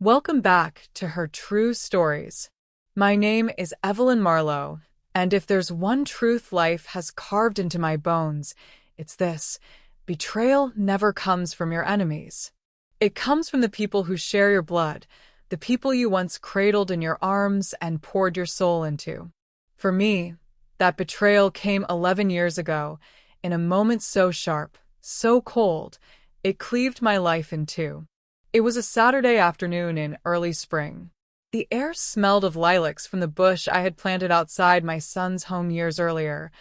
Welcome back to Her True Stories. My name is Evelyn Marlowe, and if there's one truth life has carved into my bones, it's this: betrayal never comes from your enemies. It comes from the people who share your blood, the people you once cradled in your arms and poured your soul into. For me, that betrayal came 11 years ago, in a moment so sharp, so cold, it cleaved my life in two. It was a Saturday afternoon in early spring. The air smelled of lilacs from the bush I had planted outside my son's home years earlier,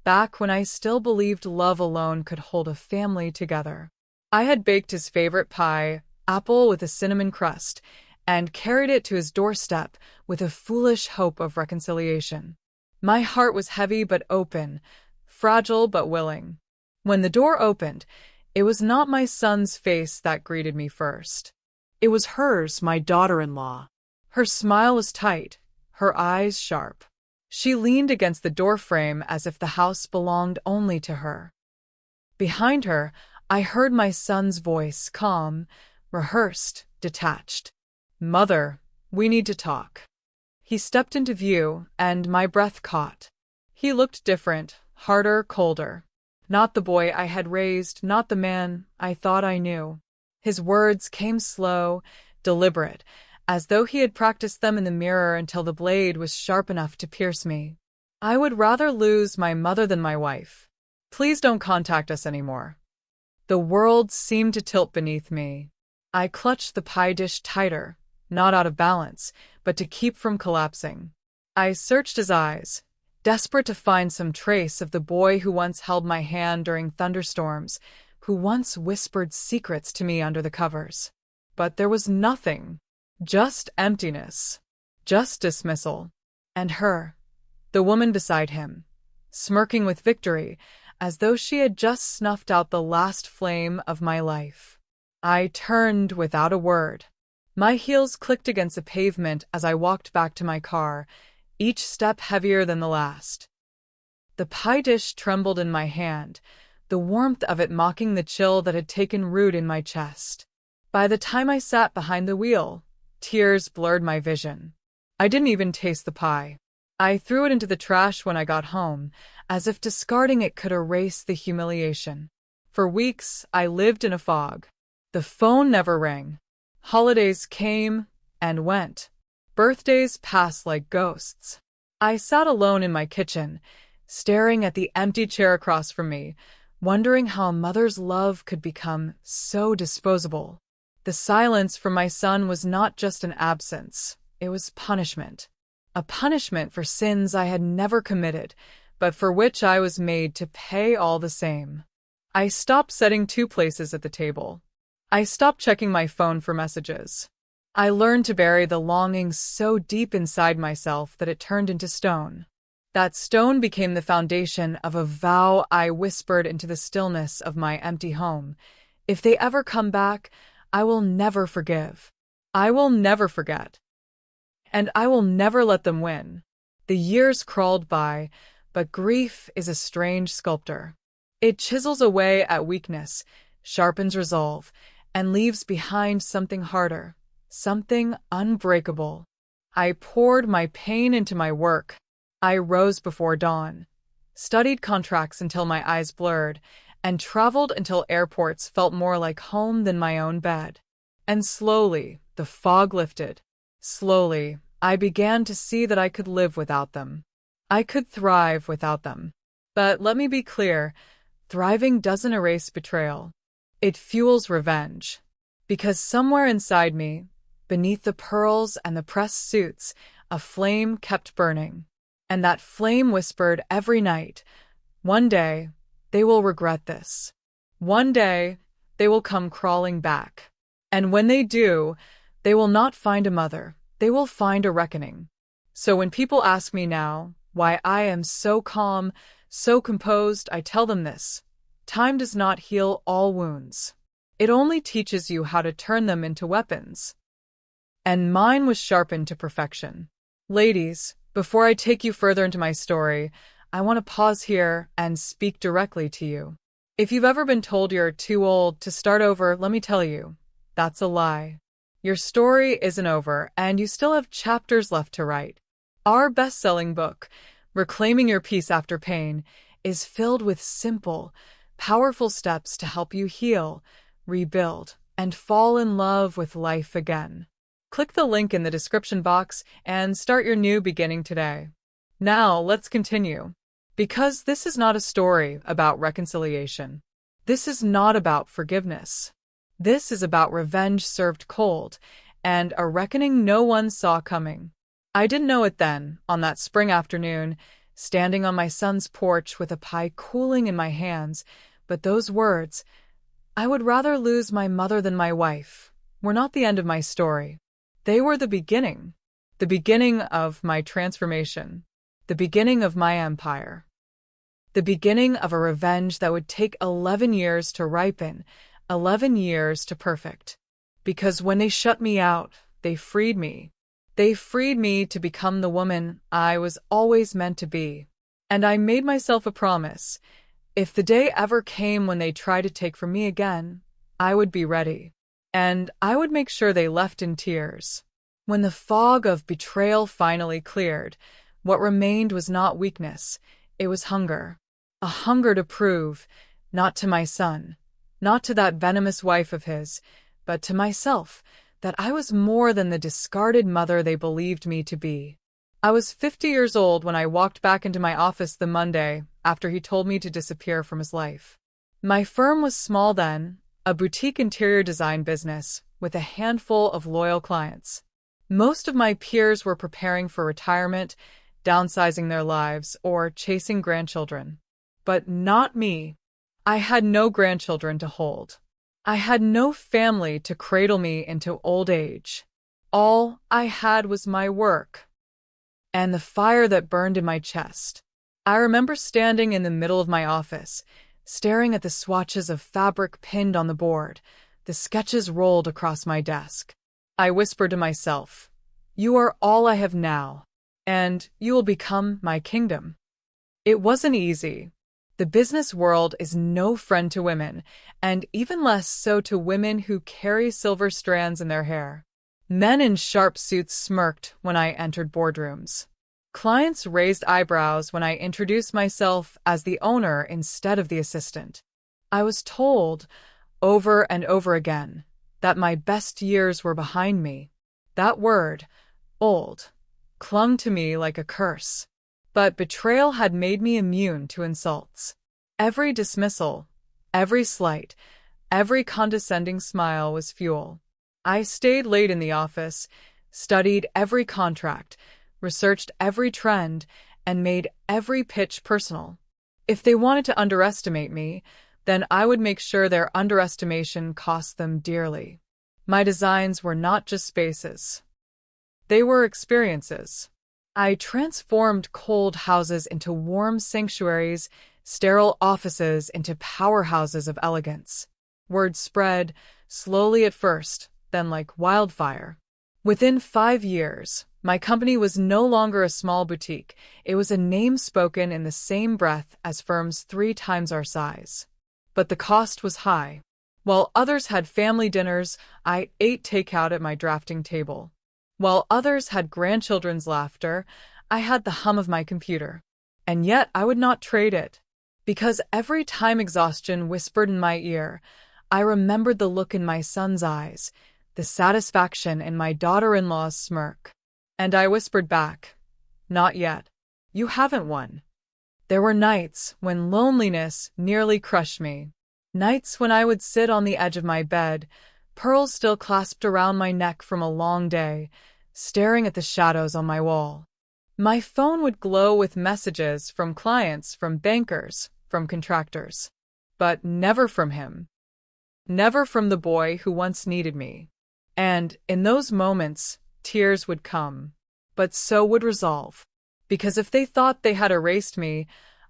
back when I still believed love alone could hold a family together. I had baked his favorite pie, apple with a cinnamon crust, and carried it to his doorstep with a foolish hope of reconciliation. My heart was heavy but open, fragile but willing. When the door opened, it was not my son's face that greeted me first. It was hers, my daughter-in-law. Her smile was tight, her eyes sharp. She leaned against the doorframe as if the house belonged only to her. Behind her, I heard my son's voice, calm, rehearsed, detached. "Mother, we need to talk." He stepped into view, and my breath caught. He looked different, harder, colder. Not the boy I had raised, not the man I thought I knew. His words came slow, deliberate, as though he had practiced them in the mirror until the blade was sharp enough to pierce me. "I would rather lose my mother than my wife. Please don't contact us anymore." The world seemed to tilt beneath me. I clutched the pie dish tighter, not out of balance, but to keep from collapsing. I searched his eyes, desperate to find some trace of the boy who once held my hand during thunderstorms, who once whispered secrets to me under the covers. But there was nothing. Just emptiness. Just dismissal. And her, the woman beside him, smirking with victory, as though she had just snuffed out the last flame of my life. I turned without a word. My heels clicked against the pavement as I walked back to my car, each step heavier than the last. The pie dish trembled in my hand, the warmth of it mocking the chill that had taken root in my chest. By the time I sat behind the wheel, tears blurred my vision. I didn't even taste the pie. I threw it into the trash when I got home, as if discarding it could erase the humiliation. For weeks, I lived in a fog. The phone never rang. Holidays came and went. Birthdays passed like ghosts. I sat alone in my kitchen, staring at the empty chair across from me, wondering how a mother's love could become so disposable. The silence from my son was not just an absence, it was punishment. A punishment for sins I had never committed, but for which I was made to pay all the same. I stopped setting two places at the table. I stopped checking my phone for messages. I learned to bury the longing so deep inside myself that it turned into stone. That stone became the foundation of a vow I whispered into the stillness of my empty home. If they ever come back, I will never forgive. I will never forget. And I will never let them win. The years crawled by, but grief is a strange sculptor. It chisels away at weakness, sharpens resolve, and leaves behind something harder, something unbreakable. I poured my pain into my work. I rose before dawn, studied contracts until my eyes blurred, and traveled until airports felt more like home than my own bed. And slowly, the fog lifted. Slowly, I began to see that I could live without them. I could thrive without them. But let me be clear, thriving doesn't erase betrayal. It fuels revenge. Because somewhere inside me, beneath the pearls and the pressed suits, a flame kept burning. And that flame whispered every night, "One day, they will regret this. One day, they will come crawling back. And when they do, they will not find a mother, they will find a reckoning." So when people ask me now why I am so calm, so composed, I tell them this: time does not heal all wounds. It only teaches you how to turn them into weapons. And mine was sharpened to perfection. Ladies, before I take you further into my story, I want to pause here and speak directly to you. If you've ever been told you're too old to start over, let me tell you, that's a lie. Your story isn't over, and you still have chapters left to write. Our best-selling book, Reclaiming Your Peace After Pain, is filled with simple, powerful steps to help you heal, rebuild, and fall in love with life again. Click the link in the description box and start your new beginning today. Now, let's continue. Because this is not a story about reconciliation. This is not about forgiveness. This is about revenge served cold, and a reckoning no one saw coming. I didn't know it then, on that spring afternoon, standing on my son's porch with a pie cooling in my hands, but those words, "I would rather lose my mother than my wife," were not the end of my story. They were the beginning of my transformation, the beginning of my empire, the beginning of a revenge that would take 11 years to ripen, 11 years to perfect. Because when they shut me out, they freed me. They freed me to become the woman I was always meant to be. And I made myself a promise. If the day ever came when they tried to take from me again, I would be ready. And I would make sure they left in tears. When the fog of betrayal finally cleared, what remained was not weakness, it was hunger. A hunger to prove, not to my son, not to that venomous wife of his, but to myself, that I was more than the discarded mother they believed me to be. I was 50 years old when I walked back into my office the Monday after he told me to disappear from his life. My firm was small then, a boutique interior design business with a handful of loyal clients. Most of my peers were preparing for retirement, downsizing their lives, or chasing grandchildren. But not me. I had no grandchildren to hold. I had no family to cradle me into old age. All I had was my work and the fire that burned in my chest. I remember standing in the middle of my office, staring at the swatches of fabric pinned on the board, the sketches rolled across my desk. I whispered to myself, "You are all I have now, and you will become my kingdom." It wasn't easy. The business world is no friend to women, and even less so to women who carry silver strands in their hair. Men in sharp suits smirked when I entered boardrooms. Clients raised eyebrows when I introduced myself as the owner instead of the assistant. I was told, over and over again, that my best years were behind me. That word, old, clung to me like a curse. But betrayal had made me immune to insults. Every dismissal, every slight, every condescending smile was fuel. I stayed late in the office, studied every contract, researched every trend, and made every pitch personal. If they wanted to underestimate me, then I would make sure their underestimation cost them dearly. My designs were not just spaces. They were experiences. I transformed cold houses into warm sanctuaries, sterile offices into powerhouses of elegance. Word spread, slowly at first, then like wildfire. Within 5 years, my company was no longer a small boutique. It was a name spoken in the same breath as firms 3 times our size. But the cost was high. While others had family dinners, I ate takeout at my drafting table. While others had grandchildren's laughter, I had the hum of my computer. And yet I would not trade it. Because every time exhaustion whispered in my ear, I remembered the look in my son's eyes, the satisfaction in my daughter-in-law's smirk. And I whispered back, "Not yet. You haven't won." There were nights when loneliness nearly crushed me. Nights when I would sit on the edge of my bed, pearls still clasped around my neck from a long day, staring at the shadows on my wall. My phone would glow with messages from clients, from bankers, from contractors. But never from him. Never from the boy who once needed me. And in those moments, tears would come. But so would resolve. Because if they thought they had erased me,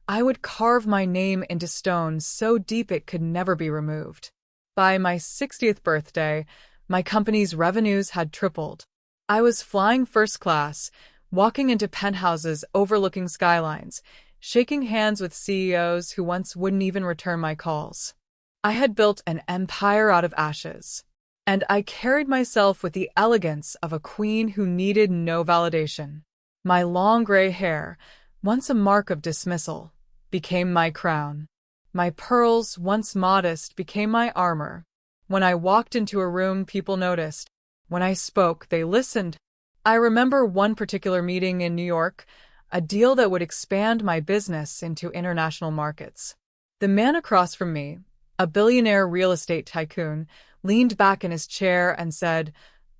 I would carve my name into stone so deep it could never be removed. By my 60th birthday, my company's revenues had tripled. I was flying first class, walking into penthouses overlooking skylines, shaking hands with CEOs who once wouldn't even return my calls. I had built an empire out of ashes. And I carried myself with the elegance of a queen who needed no validation. My long gray hair, once a mark of dismissal, became my crown. My pearls, once modest, became my armor. When I walked into a room, people noticed. When I spoke, they listened. I remember one particular meeting in New York, a deal that would expand my business into international markets. The man across from me, a billionaire real estate tycoon, leaned back in his chair and said,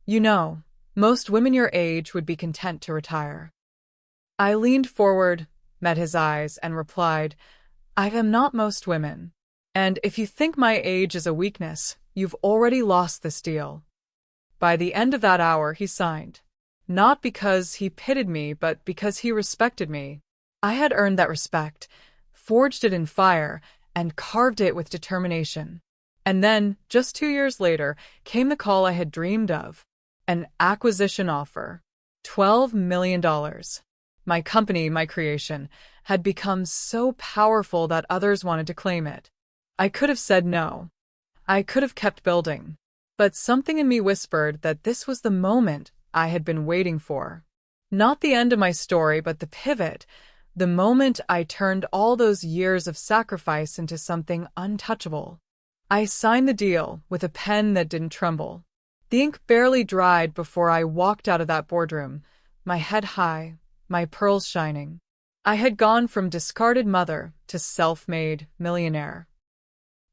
"You know, most women your age would be content to retire." I leaned forward, met his eyes, and replied, "I am not most women. And if you think my age is a weakness, you've already lost this deal." By the end of that hour, he signed. Not because he pitied me, but because he respected me. I had earned that respect, forged it in fire, and carved it with determination. And then, just 2 years later, came the call I had dreamed of. An acquisition offer. $12 million. My company, my creation, had become so powerful that others wanted to claim it. I could have said no. I could have kept building. But something in me whispered that this was the moment I had been waiting for. Not the end of my story, but the pivot, the moment I turned all those years of sacrifice into something untouchable. I signed the deal with a pen that didn't tremble. The ink barely dried before I walked out of that boardroom, my head high, my pearls shining. I had gone from discarded mother to self-made millionaire.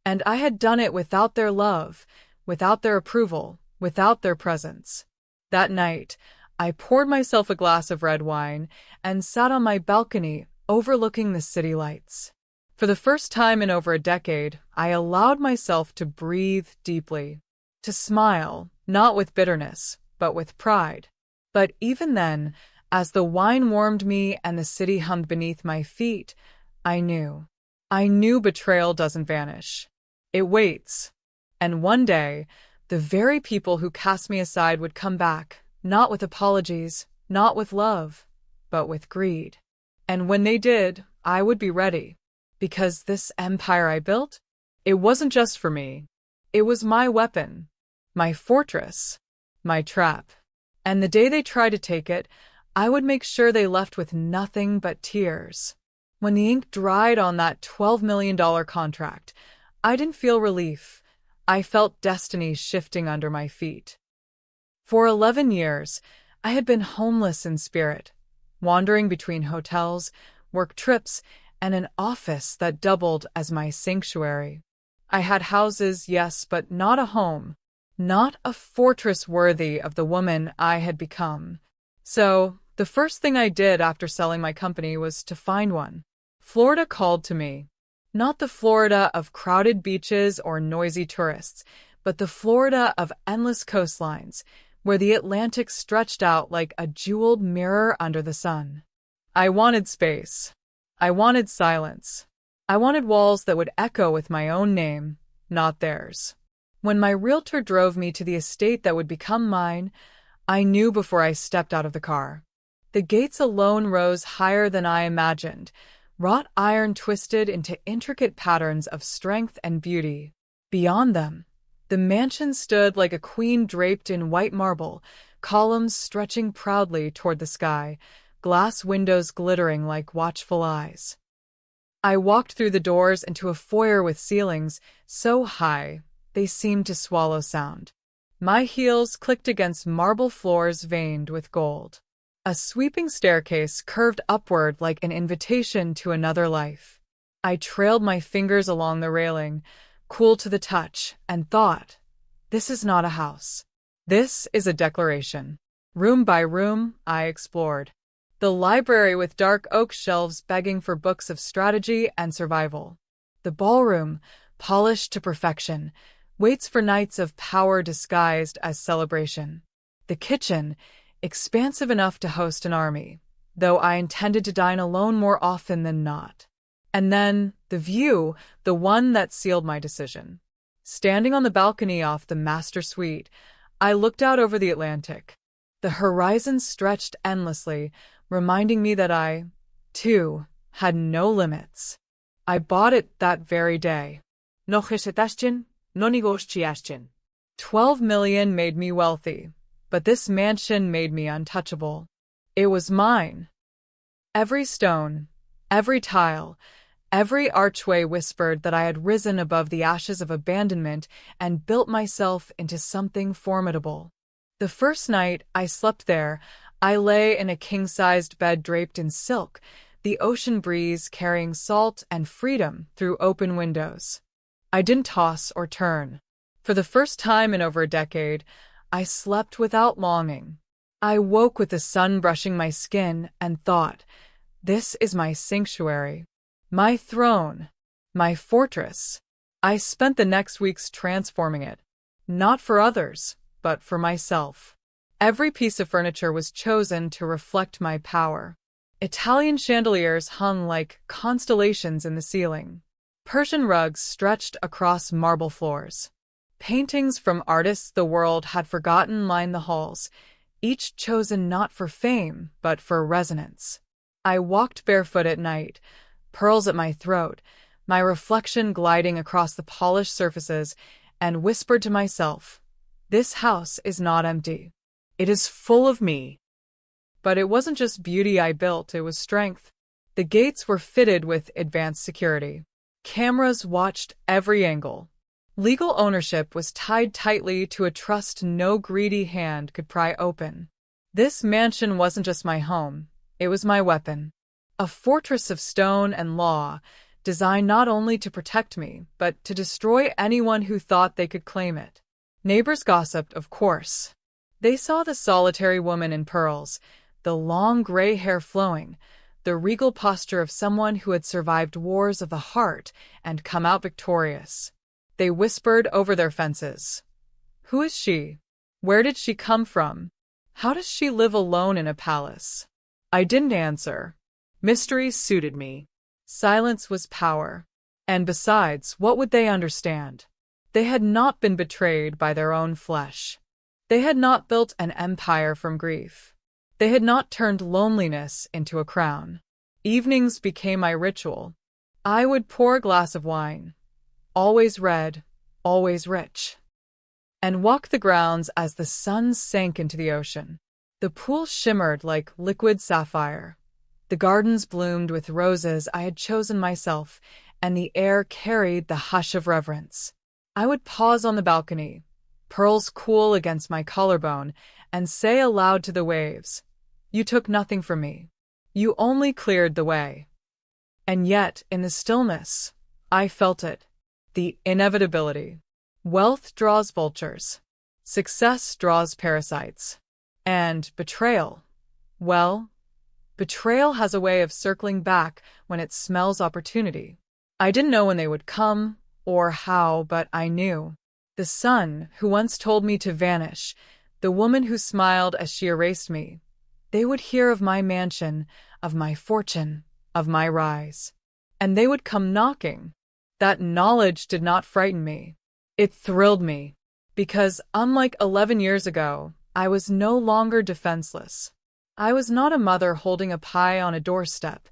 And I had done it without their love, without their approval, without their presence. That night, I poured myself a glass of red wine and sat on my balcony overlooking the city lights. For the first time in over a decade, I allowed myself to breathe deeply, to smile, not with bitterness, but with pride. But even then, as the wine warmed me and the city hummed beneath my feet, I knew betrayal doesn't vanish. It waits. And one day, the very people who cast me aside would come back, not with apologies, not with love, but with greed. And when they did, I would be ready. Because this empire I built, it wasn't just for me. It was my weapon, my fortress, my trap. And the day they tried to take it, I would make sure they left with nothing but tears. When the ink dried on that $12 million contract, I didn't feel relief. I felt destiny shifting under my feet. For 11 years, I had been homeless in spirit, wandering between hotels, work trips, and an office that doubled as my sanctuary. I had houses, yes, but not a home, not a fortress worthy of the woman I had become. So, the first thing I did after selling my company was to find one. Florida called to me. Not the Florida of crowded beaches or noisy tourists, but the Florida of endless coastlines, where the Atlantic stretched out like a jeweled mirror under the sun. I wanted space. I wanted silence. I wanted walls that would echo with my own name, not theirs. When my realtor drove me to the estate that would become mine, I knew before I stepped out of the car. The gates alone rose higher than I imagined, wrought iron twisted into intricate patterns of strength and beauty. Beyond them, the mansion stood like a queen draped in white marble, columns stretching proudly toward the sky, glass windows glittering like watchful eyes. I walked through the doors into a foyer with ceilings so high they seemed to swallow sound. My heels clicked against marble floors veined with gold. A sweeping staircase curved upward like an invitation to another life. I trailed my fingers along the railing, cool to the touch, and thought, this is not a house. This is a declaration. Room by room, I explored. The library with dark oak shelves begging for books of strategy and survival. The ballroom, polished to perfection, waits for nights of power disguised as celebration. The kitchen, expansive enough to host an army, though I intended to dine alone more often than not. And then, the view, the one that sealed my decision. Standing on the balcony off the master suite, I looked out over the Atlantic. The horizon stretched endlessly, reminding me that I, too, had no limits. I bought it that very day. No hesitaste, no negociaste. 12 million made me wealthy, but this mansion made me untouchable. It was mine. Every stone, every tile, every archway whispered that I had risen above the ashes of abandonment and built myself into something formidable. The first night I slept there, I lay in a king-sized bed draped in silk, the ocean breeze carrying salt and freedom through open windows. I didn't toss or turn. For the first time in over a decade, I slept without longing. I woke with the sun brushing my skin and thought, this is my sanctuary, my throne, my fortress. I spent the next weeks transforming it, not for others, but for myself. Every piece of furniture was chosen to reflect my power. Italian chandeliers hung like constellations in the ceiling. Persian rugs stretched across marble floors. Paintings from artists the world had forgotten lined the halls, each chosen not for fame, but for resonance. I walked barefoot at night, pearls at my throat, my reflection gliding across the polished surfaces, and whispered to myself, this house is not empty. It is full of me. But it wasn't just beauty I built, it was strength. The gates were fitted with advanced security. Cameras watched every angle. Legal ownership was tied tightly to a trust no greedy hand could pry open. This mansion wasn't just my home, it was my weapon. A fortress of stone and law, designed not only to protect me, but to destroy anyone who thought they could claim it. Neighbors gossiped, of course. They saw the solitary woman in pearls, the long gray hair flowing, the regal posture of someone who had survived wars of the heart and come out victorious. They whispered over their fences. Who is she? Where did she come from? How does she live alone in a palace? I didn't answer. Mystery suited me. Silence was power. And besides, what would they understand? They had not been betrayed by their own flesh. They had not built an empire from grief. They had not turned loneliness into a crown. Evenings became my ritual. I would pour a glass of wine, always red, always rich, and walk the grounds as the sun sank into the ocean. The pool shimmered like liquid sapphire. The gardens bloomed with roses I had chosen myself, and the air carried the hush of reverence. I would pause on the balcony, pearls cool against my collarbone, and say aloud to the waves, you took nothing from me. You only cleared the way. And yet, in the stillness, I felt it. The inevitability. Wealth draws vultures. Success draws parasites. And betrayal. Well, betrayal has a way of circling back when it smells opportunity. I didn't know when they would come or how, but I knew. The sun, who once told me to vanish, the woman who smiled as she erased me, they would hear of my mansion, of my fortune, of my rise. And they would come knocking. That knowledge did not frighten me. It thrilled me. Because, unlike 11 years ago, I was no longer defenseless. I was not a mother holding a pie on a doorstep,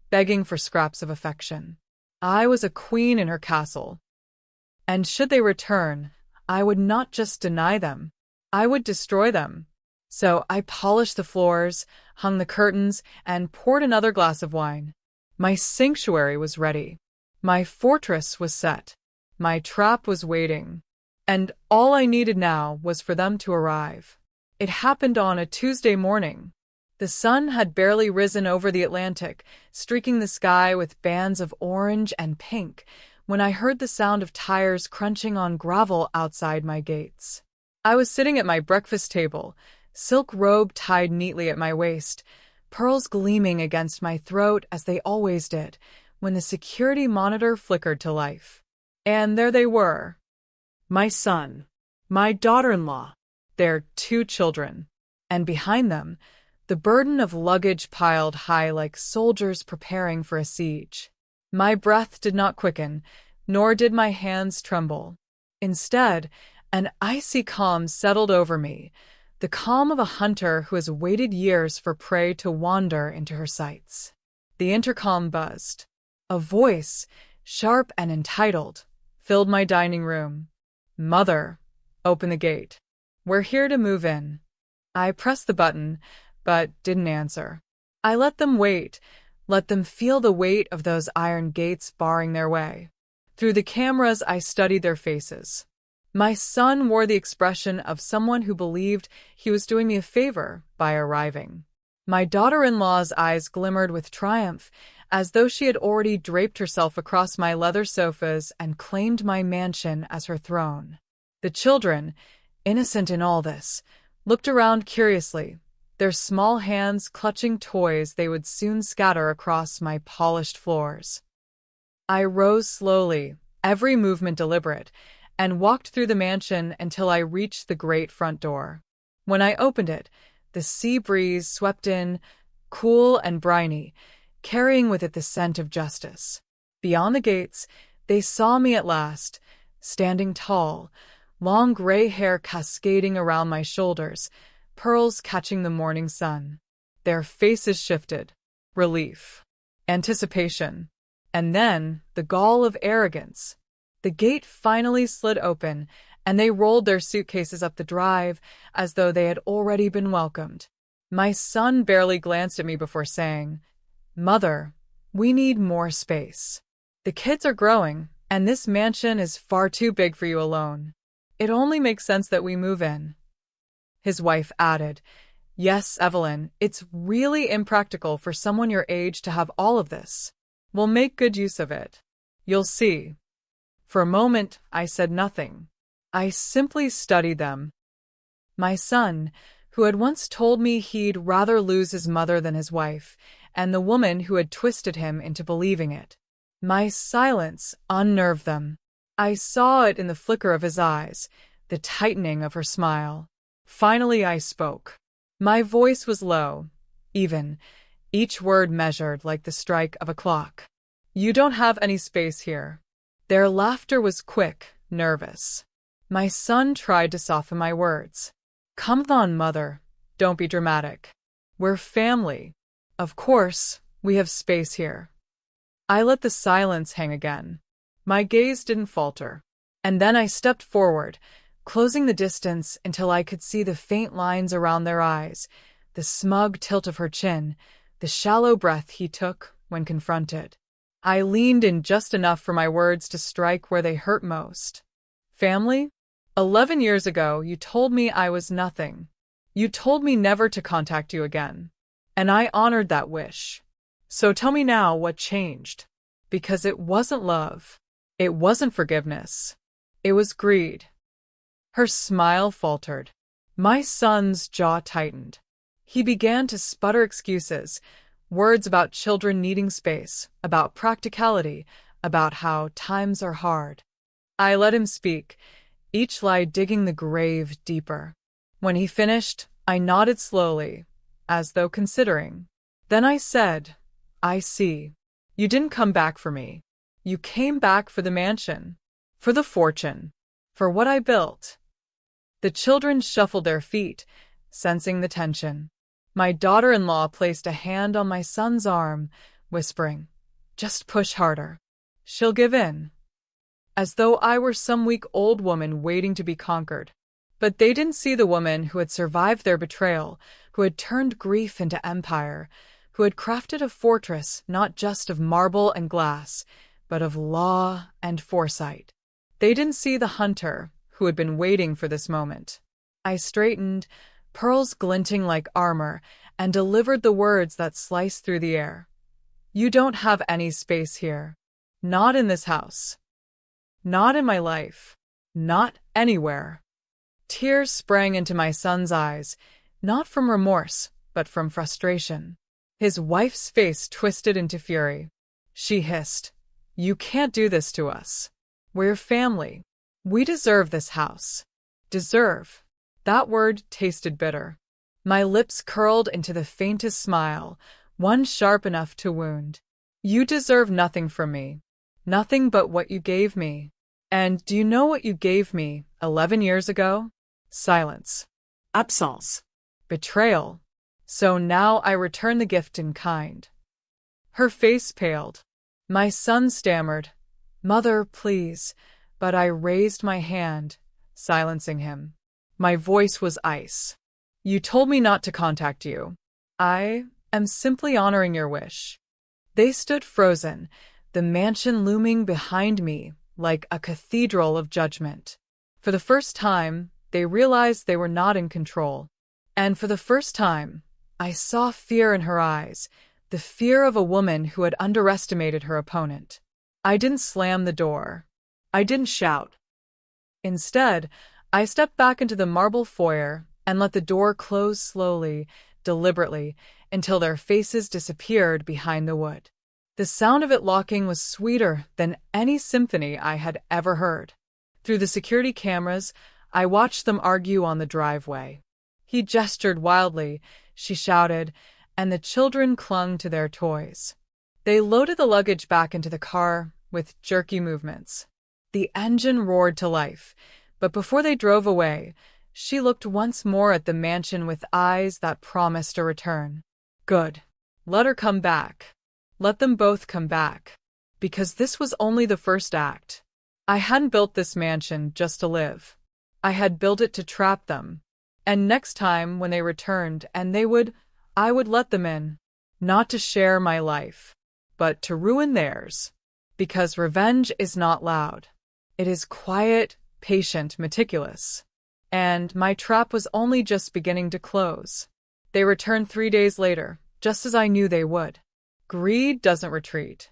begging for scraps of affection. I was a queen in her castle. And should they return, I would not just deny them. I would destroy them. So I polished the floors, hung the curtains, and poured another glass of wine. My sanctuary was ready. My fortress was set. My trap was waiting. And all I needed now was for them to arrive. It happened on a Tuesday morning. The sun had barely risen over the Atlantic, streaking the sky with bands of orange and pink, when I heard the sound of tires crunching on gravel outside my gates. I was sitting at my breakfast table, silk robe tied neatly at my waist, pearls gleaming against my throat as they always did, when the security monitor flickered to life. And there they were. My son, my daughter-in-law, their 2 children, and behind them, the burden of luggage piled high like soldiers preparing for a siege. My breath did not quicken, nor did my hands tremble. Instead, an icy calm settled over me, the calm of a hunter who has waited years for prey to wander into her sights. The intercom buzzed. A voice, sharp and entitled, filled my dining room. Mother, Open the gate. We're here to move in. I pressed the button, but didn't answer. I let them wait, let them feel the weight of those iron gates barring their way. Through the cameras, I studied their faces. My son wore the expression of someone who believed he was doing me a favor by arriving. My daughter-in-law's eyes glimmered with triumph, as though she had already draped herself across my leather sofas and claimed my mansion as her throne. The children, innocent in all this, looked around curiously, their small hands clutching toys they would soon scatter across my polished floors. I rose slowly, every movement deliberate, and walked through the mansion until I reached the great front door. When I opened it, the sea breeze swept in, cool and briny, carrying with it the scent of justice. Beyond the gates, they saw me at last, standing tall, long gray hair cascading around my shoulders, pearls catching the morning sun. Their faces shifted. Relief. Anticipation. And then the gall of arrogance. The gate finally slid open, and they rolled their suitcases up the drive as though they had already been welcomed. My son barely glanced at me before saying, "Mother, we need more space. The kids are growing, and this mansion is far too big for you alone. It only makes sense that we move in." His wife added, "Yes, Evelyn, it's really impractical for someone your age to have all of this. We'll make good use of it. You'll see." For a moment, I said nothing. I simply studied them. My son, who had once told me he'd rather lose his mother than his wife, and the woman who had twisted him into believing it. My silence unnerved them. I saw it in the flicker of his eyes, the tightening of her smile. Finally, I spoke. My voice was low, even, each word measured like the strike of a clock. "You don't have any space here." Their laughter was quick, nervous. My son tried to soften my words. "Come on, Mother. Don't be dramatic. We're family. Of course, we have space here." I let the silence hang again. My gaze didn't falter. And then I stepped forward, closing the distance until I could see the faint lines around their eyes, the smug tilt of her chin, the shallow breath he took when confronted. I leaned in just enough for my words to strike where they hurt most. "Family? 11 years ago, you told me I was nothing. You told me never to contact you again. And I honored that wish. So tell me now what changed. Because it wasn't love. It wasn't forgiveness. It was greed." Her smile faltered. My son's jaw tightened. He began to sputter excuses, words about children needing space, about practicality, about how times are hard. I let him speak, each lie digging the grave deeper. When he finished, I nodded slowly, as though considering. Then I said, "I see. You didn't come back for me. You came back for the mansion, for the fortune, for what I built." The children shuffled their feet, sensing the tension. My daughter-in-law placed a hand on my son's arm, whispering, "Just push harder. She'll give in." As though I were some weak old woman waiting to be conquered. But they didn't see the woman who had survived their betrayal, who had turned grief into empire, who had crafted a fortress not just of marble and glass, but of law and foresight. They didn't see the hunter who had been waiting for this moment. I straightened, pearls glinting like armor, and delivered the words that sliced through the air. "You don't have any space here. Not in this house. Not in my life. Not anywhere." Tears sprang into my son's eyes, not from remorse, but from frustration. His wife's face twisted into fury. She hissed, "You can't do this to us. We're family. We deserve this house." Deserve. That word tasted bitter. My lips curled into the faintest smile, one sharp enough to wound. "You deserve nothing from me. Nothing but what you gave me. And do you know what you gave me 11 years ago? Silence. Absence. Betrayal. So now I return the gift in kind." Her face paled. My son stammered, "Mother, please," but I raised my hand, silencing him. My voice was ice. You told me not to contact you. I am simply honoring your wish. They stood frozen, the mansion looming behind me like a cathedral of judgment. For the first time, they realized they were not in control. And for the first time, I saw fear in her eyes, the fear of a woman who had underestimated her opponent. I didn't slam the door. I didn't shout. Instead, I stepped back into the marble foyer and let the door close slowly, deliberately, until their faces disappeared behind the wood. The sound of it locking was sweeter than any symphony I had ever heard. Through the security cameras, I watched them argue on the driveway. He gestured wildly, she shouted, and the children clung to their toys. They loaded the luggage back into the car with jerky movements. The engine roared to life, but before they drove away, she looked once more at the mansion with eyes that promised a return. Good. Let her come back. Let them both come back. Because this was only the first act. I hadn't built this mansion just to live. I had built it to trap them. And next time when they returned I would let them in. Not to share my life, but to ruin theirs. Because revenge is not loud. It is quiet, patient, meticulous. And my trap was only just beginning to close. They returned 3 days later, just as I knew they would. Greed doesn't retreat.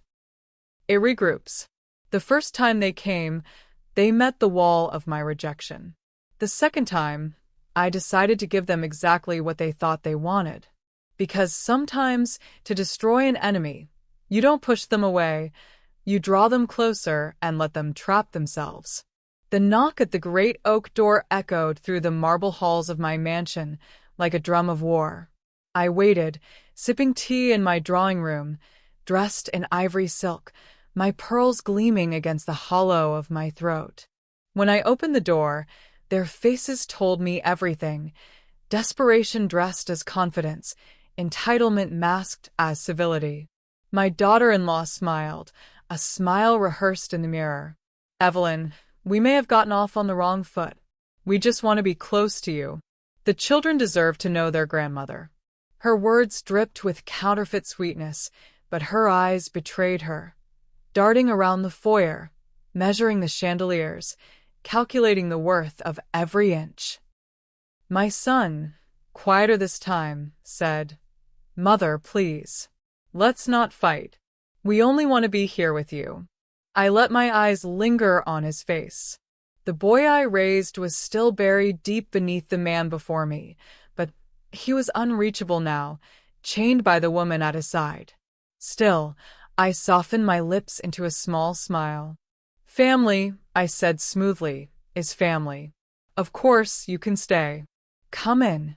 It regroups. The first time they came, they met the wall of my rejection. The second time, I decided to give them exactly what they thought they wanted. Because sometimes, to destroy an enemy, you don't push them away, you draw them closer and let them trap themselves. The knock at the great oak door echoed through the marble halls of my mansion like a drum of war. I waited, sipping tea in my drawing room, dressed in ivory silk, my pearls gleaming against the hollow of my throat. When I opened the door, their faces told me everything. Desperation dressed as confidence, entitlement masked as civility. My daughter-in-law smiled, a smile rehearsed in the mirror. Evelyn, we may have gotten off on the wrong foot. We just want to be close to you. The children deserve to know their grandmother. Her words dripped with counterfeit sweetness, but her eyes betrayed her. Darting around the foyer, measuring the chandeliers, calculating the worth of every inch. My son, quieter this time, said, "Mother, please. Let's not fight. We only want to be here with you." I let my eyes linger on his face. The boy I raised was still buried deep beneath the man before me, but he was unreachable now, chained by the woman at his side. Still, I softened my lips into a small smile. "Family," I said smoothly, "is family. Of course, you can stay. Come in."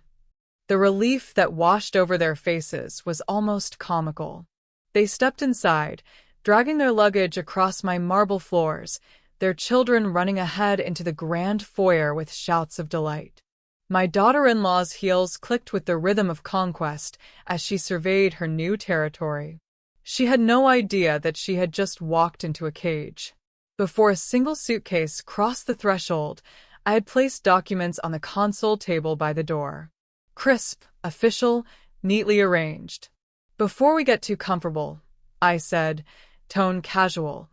The relief that washed over their faces was almost comical. They stepped inside, dragging their luggage across my marble floors, their children running ahead into the grand foyer with shouts of delight. My daughter-in-law's heels clicked with the rhythm of conquest as she surveyed her new territory. She had no idea that she had just walked into a cage. Before a single suitcase crossed the threshold, I had placed documents on the console table by the door. Crisp, official, neatly arranged. "Before we get too comfortable," I said, tone casual,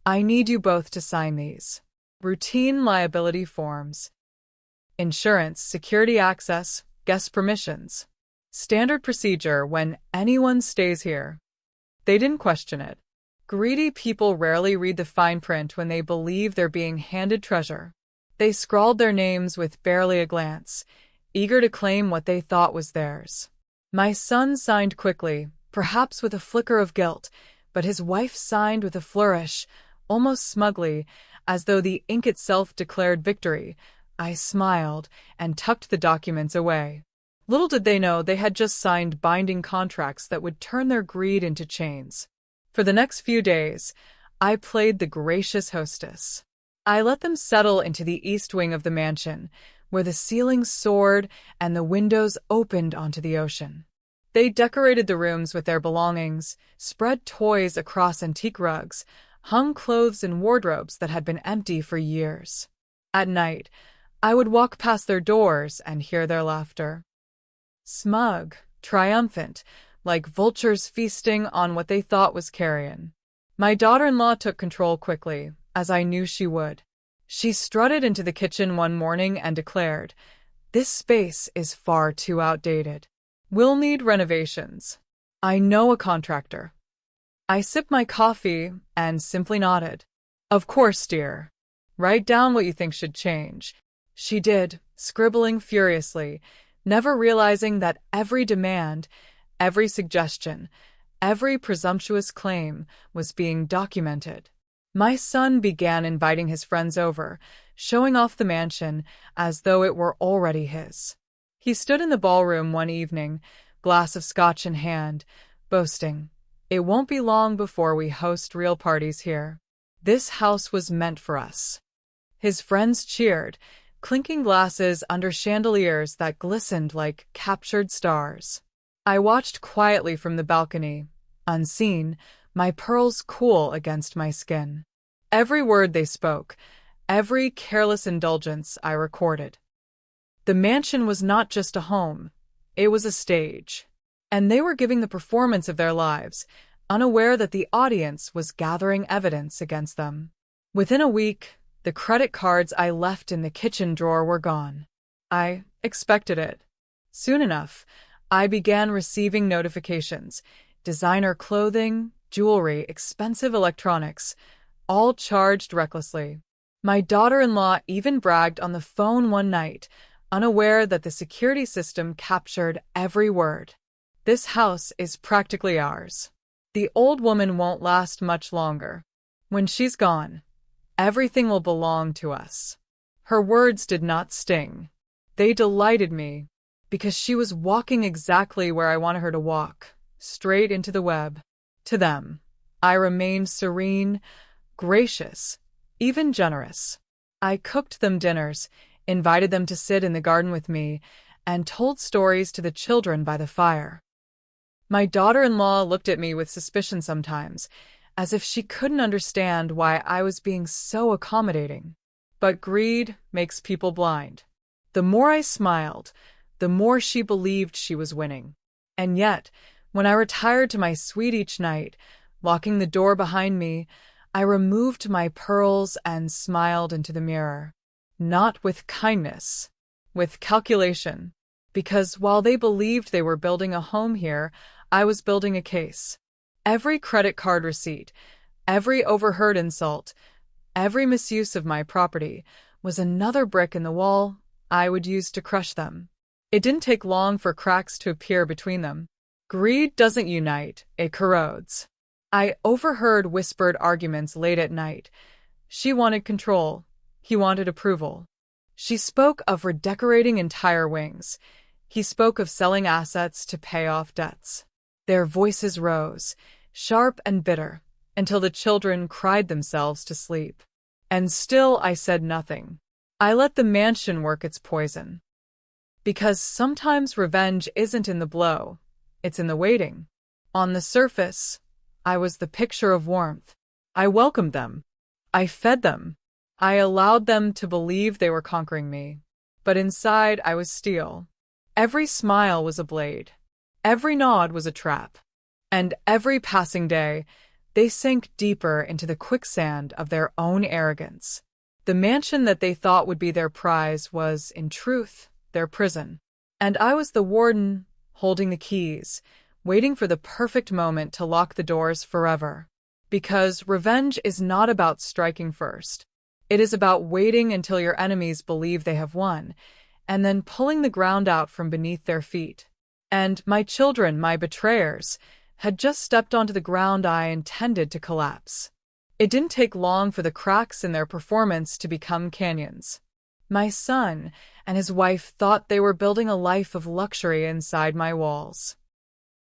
"I need you both to sign these. Routine liability forms. Insurance, security access, guest permissions. Standard procedure when anyone stays here." They didn't question it. Greedy people rarely read the fine print when they believe they're being handed treasure. They scrawled their names with barely a glance, eager to claim what they thought was theirs. My son signed quickly, perhaps with a flicker of guilt, but his wife signed with a flourish, almost smugly, as though the ink itself declared victory. I smiled and tucked the documents away. Little did they know they had just signed binding contracts that would turn their greed into chains. For the next few days, I played the gracious hostess. I let them settle into the east wing of the mansion, where the ceiling soared and the windows opened onto the ocean. They decorated the rooms with their belongings, spread toys across antique rugs, hung clothes in wardrobes that had been empty for years. At night, I would walk past their doors and hear their laughter. Smug, triumphant, like vultures feasting on what they thought was carrion. My daughter-in-law took control quickly, as I knew she would. She strutted into the kitchen one morning and declared, "This space is far too outdated. We'll need renovations. I know a contractor." I sipped my coffee and simply nodded. "Of course, dear. Write down what you think should change." She did, scribbling furiously, never realizing that every demand, every suggestion, every presumptuous claim was being documented. My son began inviting his friends over, showing off the mansion as though it were already his. He stood in the ballroom one evening, glass of scotch in hand, boasting, "It won't be long before we host real parties here. This house was meant for us." His friends cheered, clinking glasses under chandeliers that glistened like captured stars. I watched quietly from the balcony, unseen, my pearls cool against my skin. Every word they spoke, every careless indulgence I recorded. The mansion was not just a home, it was a stage. And they were giving the performance of their lives, unaware that the audience was gathering evidence against them. Within a week, the credit cards I left in the kitchen drawer were gone. I expected it. Soon enough, I began receiving notifications, designer clothing, jewelry, expensive electronics, all charged recklessly. My daughter-in-law even bragged on the phone one night, unaware that the security system captured every word. "This house is practically ours. The old woman won't last much longer. When she's gone, everything will belong to us." Her words did not sting. They delighted me, because she was walking exactly where I wanted her to walk, straight into the web. To them, I remained serene, gracious, even generous. I cooked them dinners, invited them to sit in the garden with me, and told stories to the children by the fire. My daughter-in-law looked at me with suspicion sometimes, as if she couldn't understand why I was being so accommodating. But greed makes people blind. The more I smiled, the more she believed she was winning. And yet, when I retired to my suite each night, locking the door behind me, I removed my pearls and smiled into the mirror. Not with kindness, with calculation. Because while they believed they were building a home here, I was building a case. Every credit card receipt, every overheard insult, every misuse of my property was another brick in the wall I would use to crush them. It didn't take long for cracks to appear between them. Greed doesn't unite, it corrodes. I overheard whispered arguments late at night. She wanted control. He wanted approval. She spoke of redecorating entire wings. He spoke of selling assets to pay off debts. Their voices rose, sharp and bitter, until the children cried themselves to sleep. And still I said nothing. I let the mansion work its poison. Because sometimes revenge isn't in the blow, it's in the waiting. On the surface, I was the picture of warmth. I welcomed them. I fed them. I allowed them to believe they were conquering me. But inside I was steel. Every smile was a blade. Every nod was a trap. And every passing day, they sank deeper into the quicksand of their own arrogance. The mansion that they thought would be their prize was, in truth, their prison. And I was the warden, holding the keys, waiting for the perfect moment to lock the doors forever. Because revenge is not about striking first. It is about waiting until your enemies believe they have won, and then pulling the ground out from beneath their feet. And my children, my betrayers, had just stepped onto the ground I intended to collapse. It didn't take long for the cracks in their performance to become canyons. My son and his wife thought they were building a life of luxury inside my walls.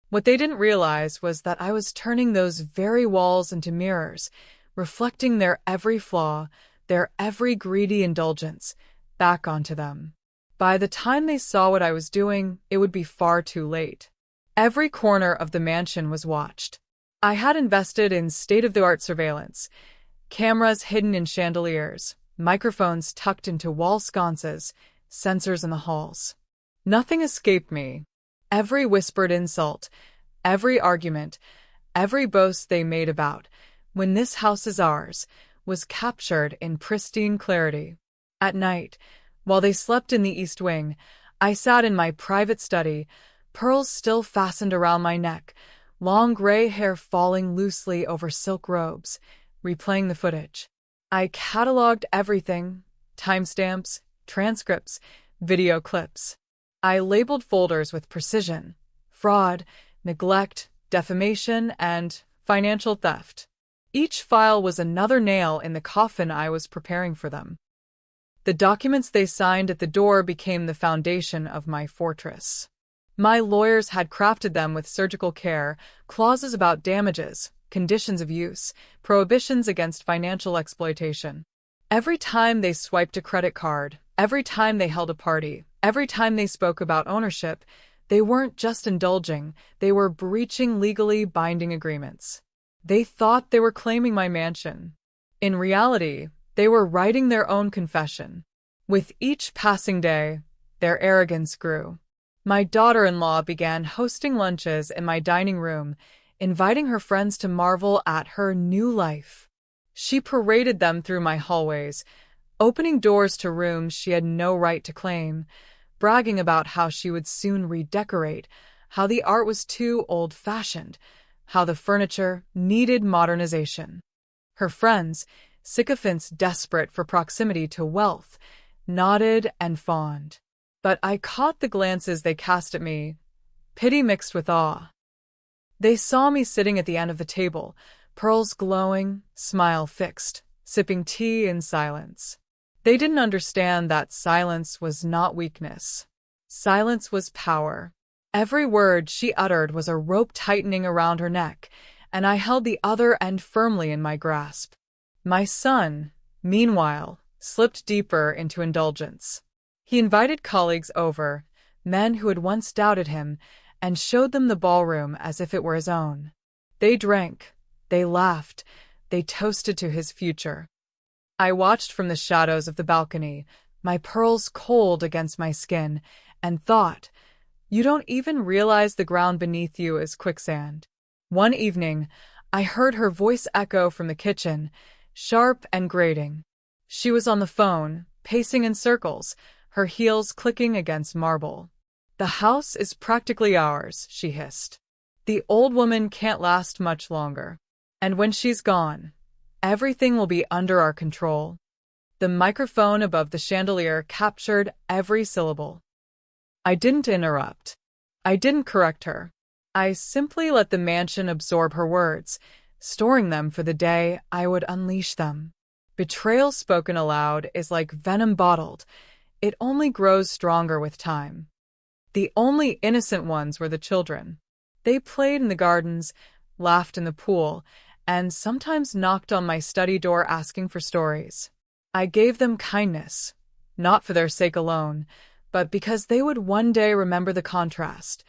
What they didn't realize was that I was turning those very walls into mirrors, reflecting their every flaw, their every greedy indulgence, back onto them. By the time they saw what I was doing, it would be far too late. Every corner of the mansion was watched. I had invested in state-of-the-art surveillance, cameras hidden in chandeliers, microphones tucked into wall sconces, sensors in the halls. Nothing escaped me. Every whispered insult, every argument, every boast they made about, "When this house is ours," was captured in pristine clarity. At night, while they slept in the East Wing, I sat in my private study, pearls still fastened around my neck, long gray hair falling loosely over silk robes, replaying the footage. I cataloged everything: timestamps, transcripts, video clips. I labeled folders with precision: fraud, neglect, defamation, and financial theft. Each file was another nail in the coffin I was preparing for them. The documents they signed at the door became the foundation of my fortress. My lawyers had crafted them with surgical care, clauses about damages, conditions of use, prohibitions against financial exploitation. Every time they swiped a credit card, every time they held a party, every time they spoke about ownership, they weren't just indulging, they were breaching legally binding agreements. They thought they were claiming my mansion. In reality, they were writing their own confession. With each passing day, their arrogance grew. My daughter-in-law began hosting lunches in my dining room, inviting her friends to marvel at her new life. She paraded them through my hallways, opening doors to rooms she had no right to claim, bragging about how she would soon redecorate, how the art was too old-fashioned, how the furniture needed modernization. Her friends, sycophants desperate for proximity to wealth, nodded and fawned. But I caught the glances they cast at me, pity mixed with awe. They saw me sitting at the end of the table, pearls glowing, smile fixed, sipping tea in silence. They didn't understand that silence was not weakness. Silence was power. Every word she uttered was a rope tightening around her neck, and I held the other end firmly in my grasp. My son, meanwhile, slipped deeper into indulgence. He invited colleagues over, men who had once doubted him, and showed them the ballroom as if it were his own. They drank, they laughed, they toasted to his future. I watched from the shadows of the balcony, my pearls cold against my skin, and thought, you don't even realize the ground beneath you is quicksand. One evening, I heard her voice echo from the kitchen, sharp and grating. She was on the phone, pacing in circles, her heels clicking against marble. "The house is practically ours," she hissed. "The old woman can't last much longer. And when she's gone, everything will be under our control." The microphone above the chandelier captured every syllable. I didn't interrupt. I didn't correct her. I simply let the mansion absorb her words, storing them for the day I would unleash them. Betrayal spoken aloud is like venom bottled. It only grows stronger with time. The only innocent ones were the children. They played in the gardens, laughed in the pool, and sometimes knocked on my study door asking for stories. I gave them kindness, not for their sake alone, but because they would one day remember the contrast,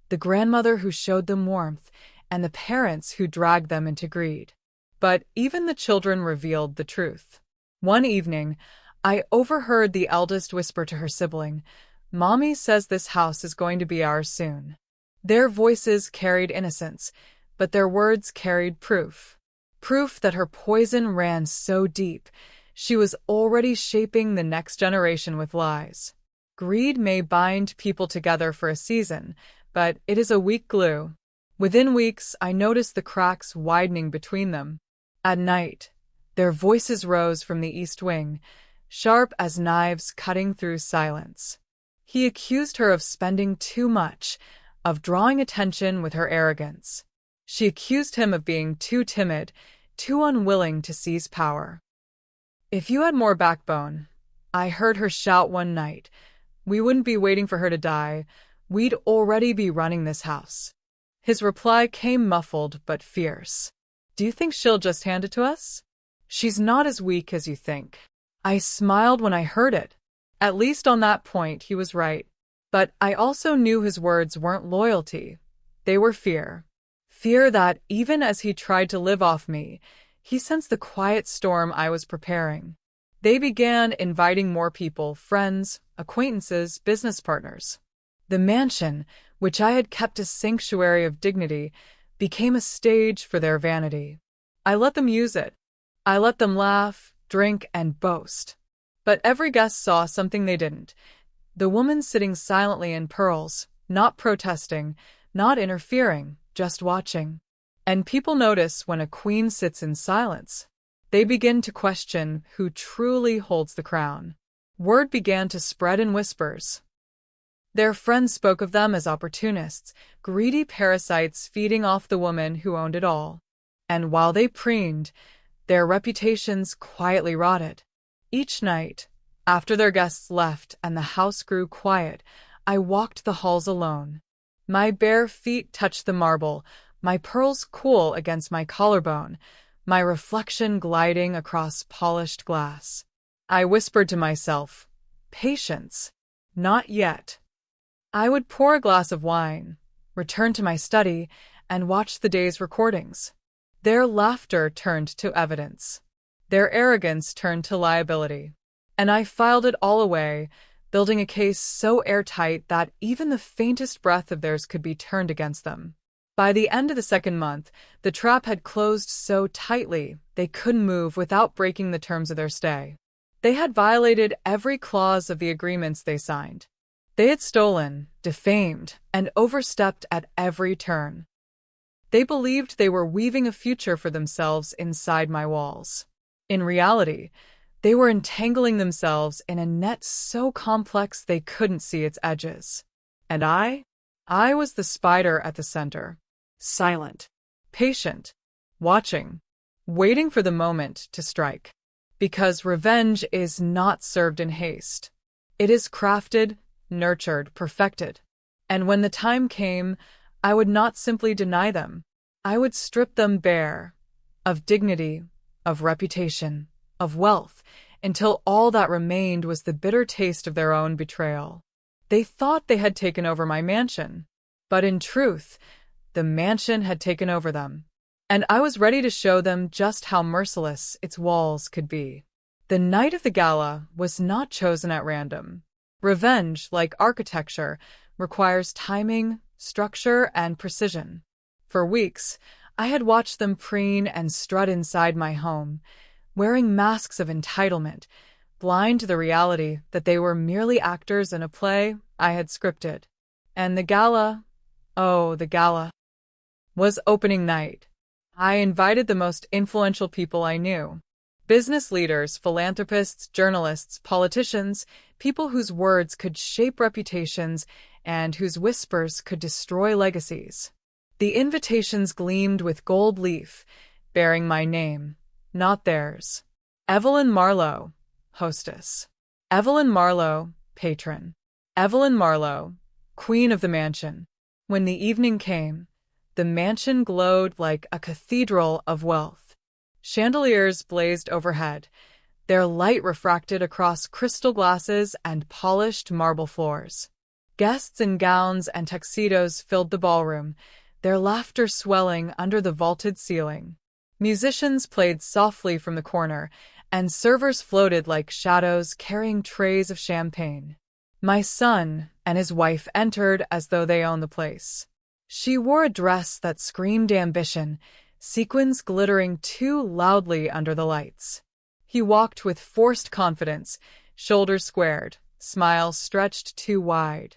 the grandmother who showed them warmth, and the parents who dragged them into greed. But even the children revealed the truth. One evening, I overheard the eldest whisper to her sibling, "Mommy says this house is going to be ours soon." Their voices carried innocence, but their words carried proof. Proof that her poison ran so deep, she was already shaping the next generation with lies. Greed may bind people together for a season, but it is a weak glue. Within weeks, I noticed the cracks widening between them. At night, their voices rose from the East Wing, sharp as knives cutting through silence. He accused her of spending too much, of drawing attention with her arrogance. She accused him of being too timid, too unwilling to seize power. "If you had more backbone," I heard her shout one night, "we wouldn't be waiting for her to die. We'd already be running this house." His reply came muffled but fierce. "Do you think she'll just hand it to us? She's not as weak as you think." I smiled when I heard it. At least on that point he was right. But I also knew his words weren't loyalty. They were fear. Fear that, even as he tried to live off me, he sensed the quiet storm I was preparing. They began inviting more people, friends, acquaintances, business partners. The mansion, which I had kept a sanctuary of dignity, became a stage for their vanity. I let them use it. I let them laugh, drink, and boast. But every guest saw something they didn't. The woman sitting silently in pearls, not protesting, not interfering, just watching. And people notice when a queen sits in silence. They begin to question who truly holds the crown. Word began to spread in whispers. Their friends spoke of them as opportunists, greedy parasites feeding off the woman who owned it all. And while they preened, their reputations quietly rotted. Each night, after their guests left and the house grew quiet, I walked the halls alone. My bare feet touched the marble, my pearls cool against my collarbone, my reflection gliding across polished glass. I whispered to myself, "Patience, not yet." I would pour a glass of wine, return to my study, and watch the day's recordings. Their laughter turned to evidence. Their arrogance turned to liability. And I filed it all away, building a case so airtight that even the faintest breath of theirs could be turned against them. By the end of the second month, the trap had closed so tightly they couldn't move without breaking the terms of their stay. They had violated every clause of the agreements they signed. They had stolen, defamed, and overstepped at every turn. They believed they were weaving a future for themselves inside my walls. In reality, they were entangling themselves in a net so complex they couldn't see its edges. And I was the spider at the center, silent, patient, watching, waiting for the moment to strike. Because revenge is not served in haste. It is crafted, nurtured, perfected. And when the time came, I would not simply deny them. I would strip them bare of dignity, of reputation, of wealth, until all that remained was the bitter taste of their own betrayal. They thought they had taken over my mansion, but in truth, the mansion had taken over them. And I was ready to show them just how merciless its walls could be. The night of the gala was not chosen at random. Revenge, like architecture, requires timing, structure, and precision. For weeks, I had watched them preen and strut inside my home, wearing masks of entitlement, blind to the reality that they were merely actors in a play I had scripted. And the gala, was opening night. I invited the most influential people I knew. Business leaders, philanthropists, journalists, politicians, people whose words could shape reputations and whose whispers could destroy legacies. The invitations gleamed with gold leaf, bearing my name, not theirs. Evelyn Marlowe, hostess. Evelyn Marlowe, patron. Evelyn Marlowe, queen of the mansion. When the evening came, the mansion glowed like a cathedral of wealth. Chandeliers blazed overhead, their light refracted across crystal glasses and polished marble floors. Guests in gowns and tuxedos filled the ballroom, their laughter swelling under the vaulted ceiling. Musicians played softly from the corner, and servers floated like shadows carrying trays of champagne. My son and his wife entered as though they owned the place. She wore a dress that screamed ambition, sequins glittering too loudly under the lights. He walked with forced confidence, shoulders squared, smile stretched too wide.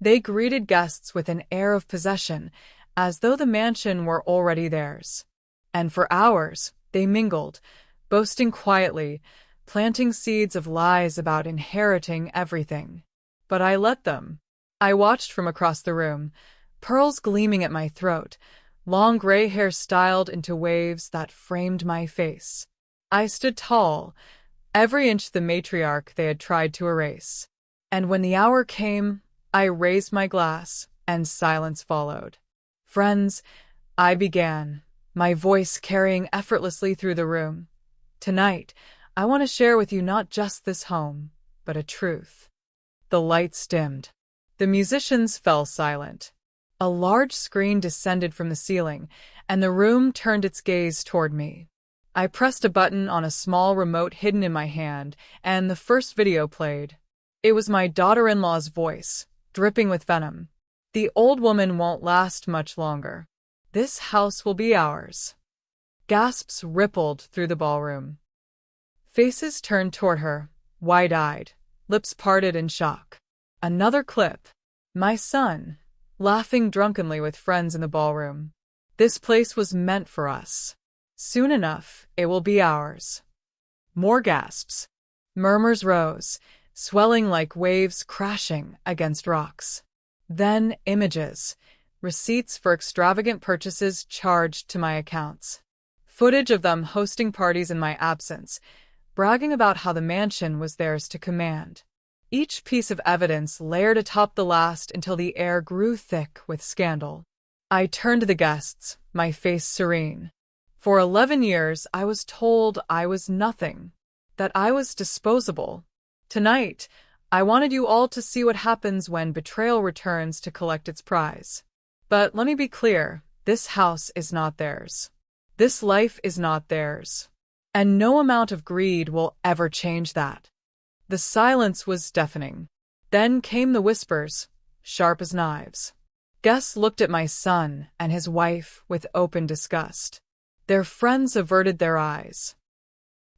They greeted guests with an air of possession, as though the mansion were already theirs. And for hours, they mingled, boasting quietly, planting seeds of lies about inheriting everything. But I let them. I watched from across the room, pearls gleaming at my throat, long gray hair styled into waves that framed my face. I stood tall, every inch the matriarch they had tried to erase. And when the hour came, I raised my glass, and silence followed. Friends, I began, my voice carrying effortlessly through the room. Tonight, I want to share with you not just this home, but a truth. The lights dimmed. The musicians fell silent. A large screen descended from the ceiling, and the room turned its gaze toward me. I pressed a button on a small remote hidden in my hand, and the first video played. It was my daughter-in-law's voice, dripping with venom. The old woman won't last much longer. This house will be ours. Gasps rippled through the ballroom. Faces turned toward her, wide-eyed, lips parted in shock. Another clip. My son, laughing drunkenly with friends in the ballroom. This place was meant for us. Soon enough, it will be ours. More gasps. Murmurs rose, swelling like waves crashing against rocks. Then images, receipts for extravagant purchases charged to my accounts. Footage of them hosting parties in my absence, bragging about how the mansion was theirs to command. Each piece of evidence layered atop the last until the air grew thick with scandal. I turned to the guests, my face serene. For 11 years, I was told I was nothing, that I was disposable. Tonight, I wanted you all to see what happens when betrayal returns to collect its prize. But let me be clear, this house is not theirs. This life is not theirs. And no amount of greed will ever change that. The silence was deafening. Then came the whispers, sharp as knives. Guests looked at my son and his wife with open disgust. Their friends averted their eyes.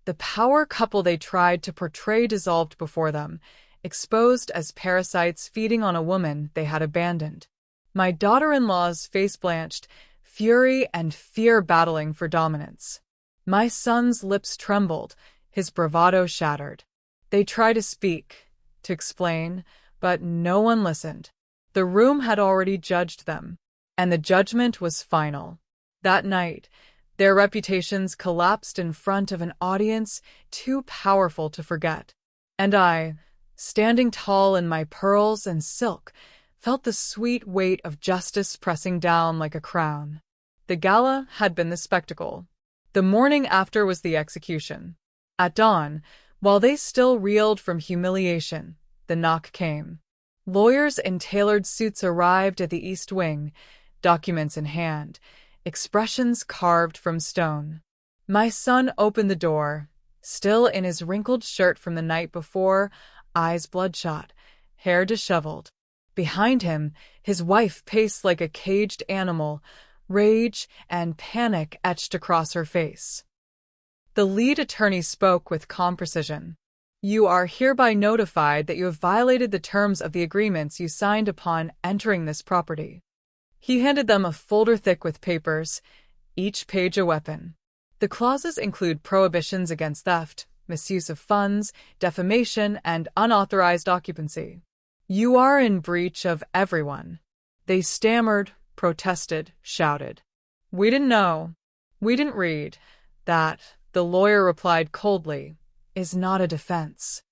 The power couple they tried to portray dissolved before them, exposed as parasites feeding on a woman they had abandoned. My daughter-in-law's face blanched, fury and fear battling for dominance. My son's lips trembled, his bravado shattered. They tried to speak, to explain, but no one listened. The room had already judged them, and the judgment was final. That night, their reputations collapsed in front of an audience too powerful to forget. And I, standing tall in my pearls and silk, felt the sweet weight of justice pressing down like a crown. The gala had been the spectacle. The morning after was the execution. At dawn, while they still reeled from humiliation, the knock came. Lawyers in tailored suits arrived at the East Wing, documents in hand, expressions carved from stone. My son opened the door, still in his wrinkled shirt from the night before, eyes bloodshot, hair disheveled. Behind him, his wife paced like a caged animal, rage and panic etched across her face. The lead attorney spoke with calm precision. You are hereby notified that you have violated the terms of the agreements you signed upon entering this property. He handed them a folder thick with papers, each page a weapon. The clauses include prohibitions against theft, misuse of funds, defamation, and unauthorized occupancy. You are in breach of everyone. They stammered, protested, shouted. We didn't know. We didn't read. That, the lawyer replied coldly, is not a defense.